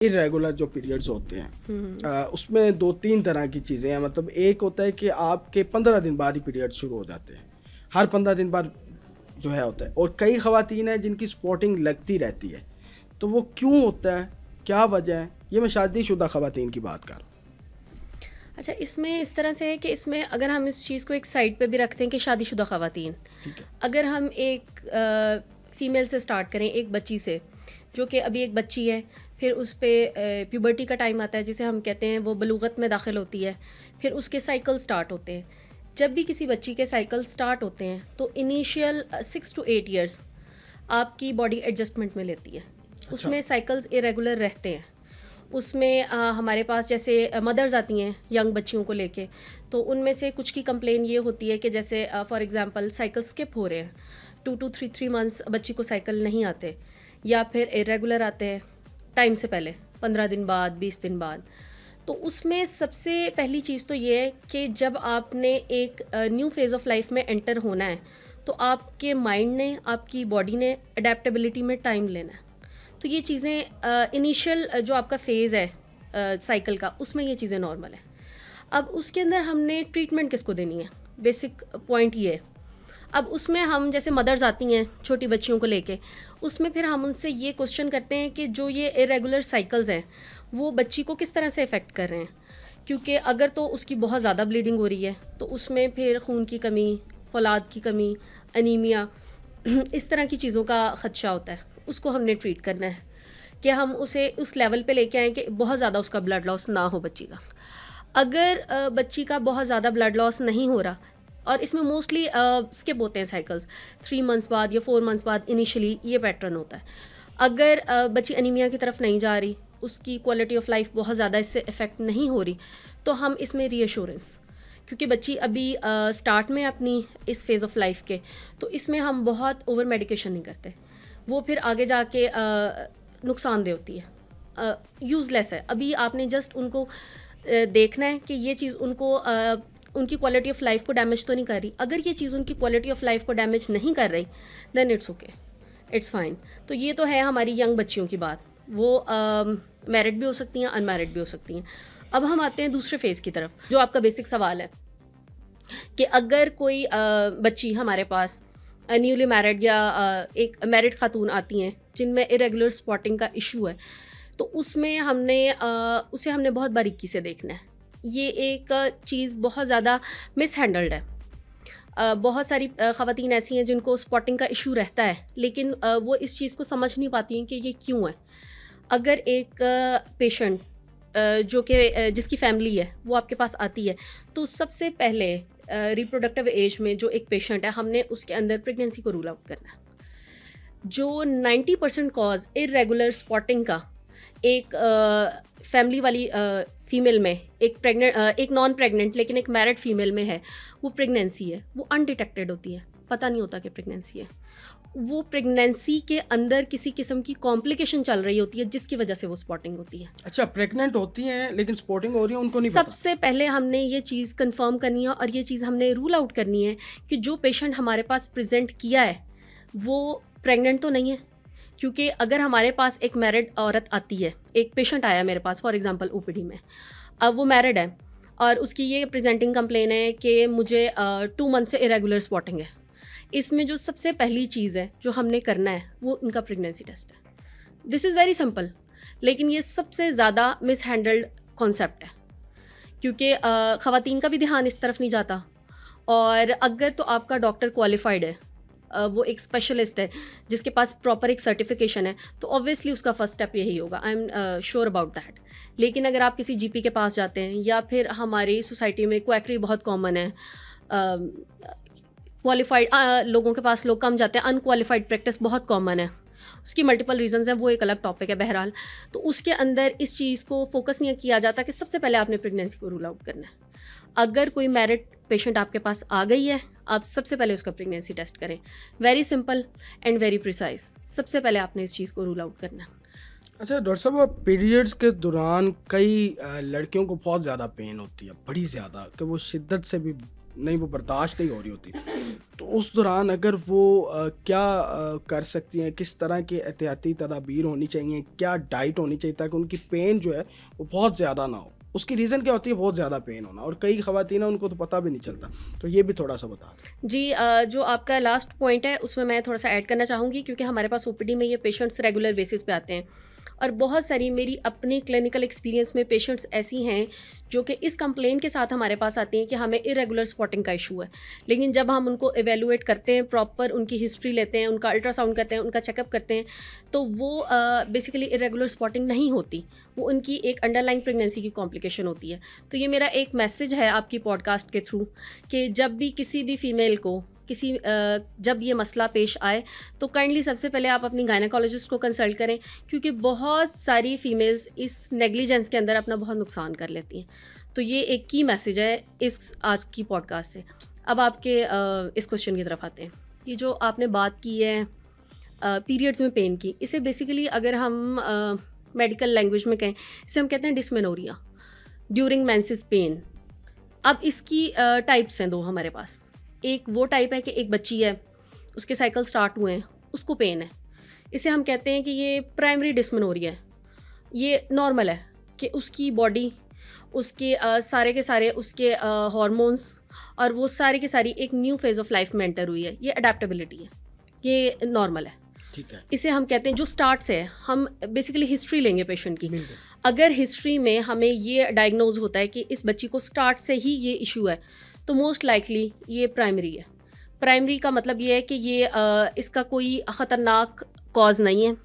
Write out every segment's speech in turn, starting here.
Irregular जो periods होते हैं उसमें 2-3 तरह की चीज़ें हैं। मतलब एक होता है कि आपके 15 दिन बाद ही पीरियड शुरू हो जाते हैं, हर 15 दिन बाद जो है होता है। और कई ख़वातीन हैं जिनकी स्पॉटिंग लगती रहती है, तो वो क्यों होता है, क्या वजह है? ये मैं शादीशुदा ख़वातीन की बात कर रहा हूँ। अच्छा, इसमें इस तरह से है कि इसमें अगर हम इस चीज़ को एक साइड पे भी रखते हैं कि शादीशुदा ख़वातीन, ठीक है, अगर हम एक फ़ीमेल से स्टार्ट करें, एक बच्ची से जो कि अभी एक बच्ची है, फिर उस पे प्यूबर्टी का टाइम आता है जिसे हम कहते हैं, वो बलूगत में दाखिल होती है, फिर उसके साइकिल स्टार्ट होते हैं। जब भी किसी बच्ची के साइकिल स्टार्ट होते हैं तो इनिशियल 6 to 8 ईयर्स आपकी बॉडी एडजस्टमेंट में लेती है। उसमें साइकिल्स इरेगुलर रहते हैं। उसमें हमारे पास जैसे मदर्स आती हैं यंग बच्चियों को लेके, तो उनमें से कुछ की कंप्लेन ये होती है कि जैसे फॉर एग्जांपल साइकिल स्किप हो रहे हैं, 2 to 3 मंथ्स बच्ची को साइकिल नहीं आते, या फिर इरेगुलर आते हैं टाइम से पहले, 15 दिन बाद, 20 दिन बाद। तो उसमें सबसे पहली चीज़ तो ये है कि जब आपने एक न्यू फेज़ ऑफ लाइफ में एंटर होना है, तो आपके माइंड ने, आपकी बॉडी ने अडेप्टेबिलिटी में टाइम लेना है। तो ये चीज़ें इनिशियल जो आपका फ़ेज़ है साइकिल का, उसमें ये चीज़ें नॉर्मल है। अब उसके अंदर हमने ट्रीटमेंट किसको देनी है, बेसिक पॉइंट ये है। अब उसमें हम जैसे मदर्स आती हैं छोटी बच्चियों को लेके, उसमें फिर हम उनसे ये क्वेश्चन करते हैं कि जो ये इरेगुलर साइकिल्स हैं वो बच्ची को किस तरह से इफ़ेक्ट कर रहे हैं। क्योंकि अगर तो उसकी बहुत ज़्यादा ब्लीडिंग हो रही है तो उसमें फिर खून की कमी, फौलाद की कमी, अनीमिया, इस तरह की चीज़ों का ख़दशा होता है। उसको हमने ट्रीट करना है कि हम उसे उस लेवल पे लेके आएँ कि बहुत ज़्यादा उसका ब्लड लॉस ना हो बच्ची का। अगर बच्ची का बहुत ज़्यादा ब्लड लॉस नहीं हो रहा, और इसमें मोस्टली स्किप होते हैं साइकिल्स 3 मंथ्स बाद या 4 मंथ्स बाद, इनिशियली ये पैटर्न होता है। अगर बच्ची अनीमिया की तरफ नहीं जा रही, उसकी क्वालिटी ऑफ लाइफ बहुत ज़्यादा इससे इफ़ेक्ट नहीं हो रही, तो हम इसमें रीअश्योरेंस, क्योंकि बच्ची अभी स्टार्ट में अपनी इस फेज़ ऑफ लाइफ के, तो इसमें हम बहुत ओवर मेडिकेशन नहीं करते। वो फिर आगे जाके नुकसानदेह होती है, यूज़लेस है। अभी आपने जस्ट उनको देखना है कि ये चीज़ उनको उनकी क्वालिटी ऑफ लाइफ को डैमेज तो नहीं कर रही। अगर ये चीज़ उनकी क्वालिटी ऑफ लाइफ को डैमेज नहीं कर रही, then it's okay, it's fine. तो ये तो है हमारी यंग बच्चियों की बात, वो मैरिड भी हो सकती हैं, अनमैरिड भी हो सकती हैं। अब हम आते हैं दूसरे फेज़ की तरफ, जो आपका बेसिक सवाल है कि अगर कोई बच्ची हमारे पास न्यूली मैरिड या एक मैरिड खातून आती हैं जिनमें इरेगुलर स्पॉटिंग का इशू है, तो उसमें उसे हमने बहुत बारीकी से देखना है। ये एक चीज़ बहुत ज़्यादा मिस हैंडल्ड है। बहुत सारी ख़वातीन ऐसी हैं जिनको स्पॉटिंग का इशू रहता है, लेकिन वो इस चीज़ को समझ नहीं पाती हैं कि ये क्यों है। अगर एक पेशेंट जो कि जिसकी फैमिली है वो आपके पास आती है, तो सबसे पहले रिप्रोडक्टिव एज में जो एक पेशेंट है, हमने उसके अंदर प्रेगनेंसी को रूल आउट करना है। जो 90% कॉज इरेगुलर स्पॉटिंग का एक फैमिली वाली फीमेल में, एक नॉन प्रेग्नेंट लेकिन एक मैरिड फीमेल में है, वो प्रेगनेंसी है। वो अनडिटेक्टेड होती है, पता नहीं होता कि प्रेगनेंसी है। वो प्रेगनेंसी के अंदर किसी किस्म की कॉम्प्लिकेशन चल रही होती है जिसकी वजह से वो स्पॉटिंग होती है। अच्छा, प्रेग्नेंट होती हैं लेकिन स्पॉटिंग हो रही है, उनको नहीं पता। सबसे पहले हमने ये चीज़ कंफर्म करनी है और ये चीज़ हमने रूल आउट करनी है कि जो पेशेंट हमारे पास प्रेजेंट किया है वो प्रेग्नेंट तो नहीं है। क्योंकि अगर हमारे पास एक मैरिड औरत आती है, एक पेशेंट आया मेरे पास फॉर एग्जांपल ओपीडी में, अब वो मैरिड है और उसकी ये प्रेजेंटिंग कंप्लेन है कि मुझे 2 मंथ से इरेगुलर स्पॉटिंग है, इसमें जो सबसे पहली चीज़ है जो हमने करना है वो इनका प्रेगनेंसी टेस्ट है। दिस इज़ वेरी सिंपल, लेकिन ये सबसे ज़्यादा मिस हैंडल्ड कॉन्सेप्ट है, क्योंकि ख़वातीन का भी ध्यान इस तरफ नहीं जाता। और अगर तो आपका डॉक्टर क्वालिफाइड है, वो एक स्पेशलिस्ट है जिसके पास प्रॉपर एक सर्टिफिकेशन है, तो ऑब्वियसली उसका फर्स्ट स्टेप यही होगा। I am sure about that. लेकिन अगर आप किसी जीपी के पास जाते हैं, या फिर हमारी सोसाइटी में क्वैकरी बहुत कॉमन है, क्वालिफाइड लोगों के पास लोग कम जाते हैं, अनक्वालिफाइड प्रैक्टिस बहुत कॉमन है। उसकी मल्टीपल रीजंस हैं, वो एक अलग टॉपिक है बहरहाल। तो उसके अंदर इस चीज़ को फोकस नहीं किया जाता कि सबसे पहले आपने प्रेगनेंसी को रूल आउट करना है। अगर कोई मैरिड पेशेंट आपके पास आ गई है, आप सबसे पहले उसका प्रेगनेंसी टेस्ट करें। Very simple and very precise, सबसे पहले आपने इस चीज़ को रूल आउट करना है। अच्छा डॉक्टर साहब, पीरियड्स के दौरान कई लड़कियों को बहुत ज़्यादा पेन होती है, बड़ी ज़्यादा, कि वो शिद्दत से भी नहीं, वो बर्दाश्त नहीं हो रही होती। तो उस दौरान अगर वो क्या कर सकती हैं, किस तरह की एहतियाती तदाबीर होनी चाहिए, क्या डाइट होनी चाहिए ताकि उनकी पेन जो है वो बहुत ज़्यादा ना हो? उसकी रीज़न क्या होती है बहुत ज़्यादा पेन होना, और कई ख़वातीन उनको तो पता भी नहीं चलता, तो ये भी थोड़ा सा बता दें। जी, जो आपका लास्ट पॉइंट है उसमें मैं थोड़ा सा ऐड करना चाहूँगी, क्योंकि हमारे पास ओपीडी में ये पेशेंट्स रेगुलर बेसिस पे आते हैं और बहुत सारी मेरी अपनी क्लिनिकल एक्सपीरियंस में पेशेंट्स ऐसी हैं जो कि इस कंप्लेन के साथ हमारे पास आती हैं कि हमें इरेगुलर स्पॉटिंग का इशू है, लेकिन जब हम उनको एवेलुएट करते हैं, प्रॉपर उनकी हिस्ट्री लेते हैं, उनका अल्ट्रासाउंड करते हैं, उनका चेकअप करते हैं, तो वो बेसिकली इरेगुलर स्पॉटिंग नहीं होती, वो उनकी एक अंडरलाइन प्रेगनेंसी की कॉम्प्लिकेशन होती है। तो ये मेरा एक मैसेज है आपकी पॉडकास्ट के थ्रू कि जब भी किसी भी फीमेल को जब ये मसला पेश आए तो काइंडली सबसे पहले आप अपनी गायनेकोलॉजिस्ट को कंसल्ट करें, क्योंकि बहुत सारी फीमेल्स इस नेग्लिजेंस के अंदर अपना बहुत नुकसान कर लेती हैं। तो ये एक की मैसेज है इस आज की पॉडकास्ट से। अब आपके इस क्वेश्चन की तरफ आते हैं। ये जो आपने बात की है पीरियड्स में पेन की, इसे बेसिकली अगर हम मेडिकल लैंग्वेज में कहें, इसे हम कहते हैं डिस्मेनोरिया ड्यूरिंग मेंसेस पेन। अब इसकी टाइप्स हैं दो हमारे पास। एक वो टाइप है कि एक बच्ची है, उसके साइकिल स्टार्ट हुए हैं, उसको पेन है, इसे हम कहते हैं कि ये प्राइमरी डिस्मेनोरिया है। ये नॉर्मल है कि उसकी बॉडी, उसके सारे के सारे उसके हार्मोन्स और वो सारी की सारी एक न्यू फेज़ ऑफ लाइफ में एंटर हुई है। ये अडेप्टेबिलिटी है, ये नॉर्मल है, ठीक है। इसे हम कहते हैं जो स्टार्ट से है। हम बेसिकली हिस्ट्री लेंगे पेशेंट की। अगर हिस्ट्री में हमें ये डायग्नोज होता है कि इस बच्ची को स्टार्ट से ही ये इशू है, तो मोस्ट लाइकली ये प्राइमरी है। प्राइमरी का मतलब ये है कि ये इसका कोई ख़तरनाक कॉज नहीं है,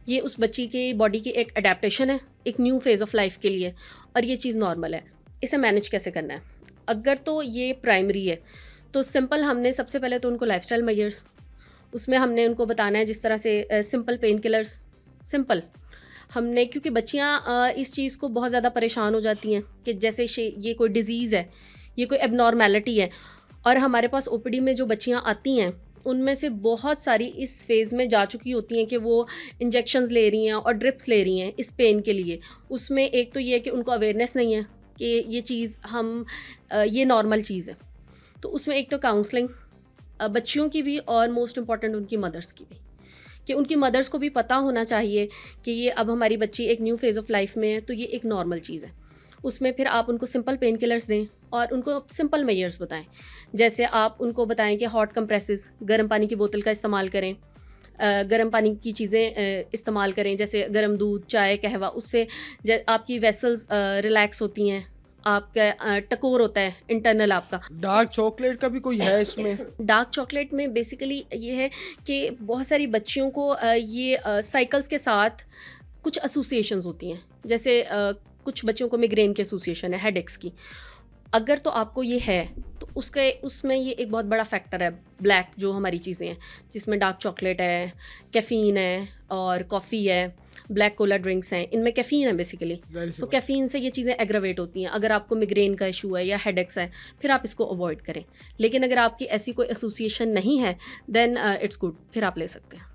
ये उस बच्ची के बॉडी की एक अडेप्टेशन है एक न्यू फेज़ ऑफ लाइफ के लिए, और ये चीज़ नॉर्मल है। इसे मैनेज कैसे करना है? अगर तो ये प्राइमरी है तो सिंपल, हमने सबसे पहले तो उनको लाइफस्टाइल मेजर्स, उसमें हमने उनको बताना है जिस तरह से सिंपल पेन किलर्स, सिंपल हमने, क्योंकि बच्चियाँ इस चीज़ को बहुत ज़्यादा परेशान हो जाती हैं कि जैसे ये कोई डिज़ीज़ है, ये कोई एबनॉर्मेलिटी है। और हमारे पास ओपीडी में जो बच्चियाँ आती हैं उनमें से बहुत सारी इस फेज़ में जा चुकी होती हैं कि वो इंजेक्शंस ले रही हैं और ड्रिप्स ले रही हैं इस पेन के लिए। उसमें एक तो ये है कि उनको अवेयरनेस नहीं है कि ये चीज़ ये नॉर्मल चीज़ है। तो उसमें एक तो काउंसलिंग बच्चियों की भी, और मोस्ट इम्पॉर्टेंट उनकी मदर्स की भी, कि उनकी मदर्स को भी पता होना चाहिए कि ये अब हमारी बच्ची एक न्यू फेज़ ऑफ लाइफ में है, तो ये एक नॉर्मल चीज़ है। उसमें फिर आप उनको सिंपल पेन किलर्स दें और उनको सिंपल मेजर्स बताएं। जैसे आप उनको बताएं कि हॉट कंप्रेसेस, गर्म पानी की बोतल का इस्तेमाल करें, गर्म पानी की चीज़ें इस्तेमाल करें, जैसे गर्म दूध, चाय, कहवा, उससे आपकी वेसल्स रिलैक्स होती हैं, आपका टकोर होता है इंटरनल आपका। डार्क चॉकलेट का भी कोई है इसमें? डार्क चॉकलेट में बेसिकली ये है कि बहुत सारी बच्चियों को ये साइकिल्स के साथ कुछ एसोसिएशंस होती हैं। जैसे कुछ बच्चों को मिग्रेन की एसोसिएशन है, हेडेक्स की। अगर तो आपको ये है तो उसमें ये एक बहुत बड़ा फैक्टर है ब्लैक, जो हमारी चीज़ें हैं जिसमें डार्क चॉकलेट है, कैफ़ीन है और कॉफ़ी है, ब्लैक कोला ड्रिंक्स हैं, इनमें कैफ़ीन है बेसिकली। तो कैफ़ीन से ये चीज़ें एग्रावेट होती हैं। अगर आपको मिग्रेन का इशू है या हेडेक्स है, फिर आप इसको अवॉइड करें। लेकिन अगर आपकी ऐसी कोई एसोसिएशन नहीं है, देन इट्स गुड, फिर आप ले सकते हैं।